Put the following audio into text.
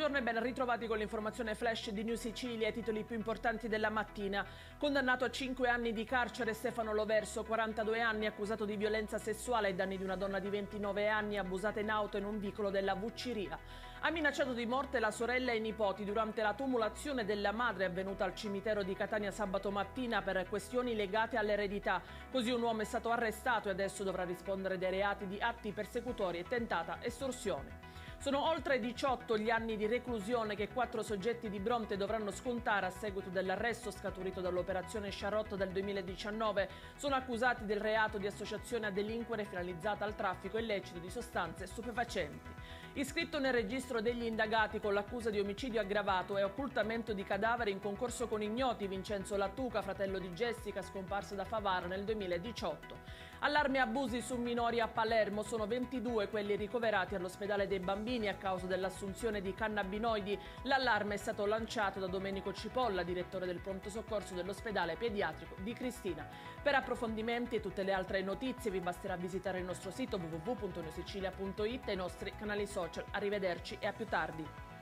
Buongiorno e ben ritrovati con l'informazione flash di New Sicilia, i titoli più importanti della mattina. Condannato a 5 anni di carcere Stefano Loverso, 42 anni, accusato di violenza sessuale ai danni di una donna di 29 anni abusata in auto in un vicolo della Vucciria. Ha minacciato di morte la sorella e i nipoti durante la tumulazione della madre avvenuta al cimitero di Catania sabato mattina per questioni legate all'eredità. Così un uomo è stato arrestato e adesso dovrà rispondere dei reati di atti persecutori e tentata estorsione. Sono oltre 18 gli anni di reclusione che 4 soggetti di Bronte dovranno scontare a seguito dell'arresto scaturito dall'operazione Charlotte del 2019. Sono accusati del reato di associazione a delinquere finalizzata al traffico illecito di sostanze stupefacenti. Iscritto nel registro degli indagati con l'accusa di omicidio aggravato e occultamento di cadavere in concorso con ignoti Vincenzo Lattuca, fratello di Jessica, scomparsa da Favara nel 2018. Allarme e abusi su minori a Palermo, sono 22 quelli ricoverati all'ospedale dei bambini a causa dell'assunzione di cannabinoidi. L'allarme è stato lanciato da Domenico Cipolla, direttore del pronto soccorso dell'ospedale pediatrico di Cristina. Per approfondimenti e tutte le altre notizie vi basterà visitare il nostro sito www.newsicilia.it e i nostri canali social. Arrivederci e a più tardi.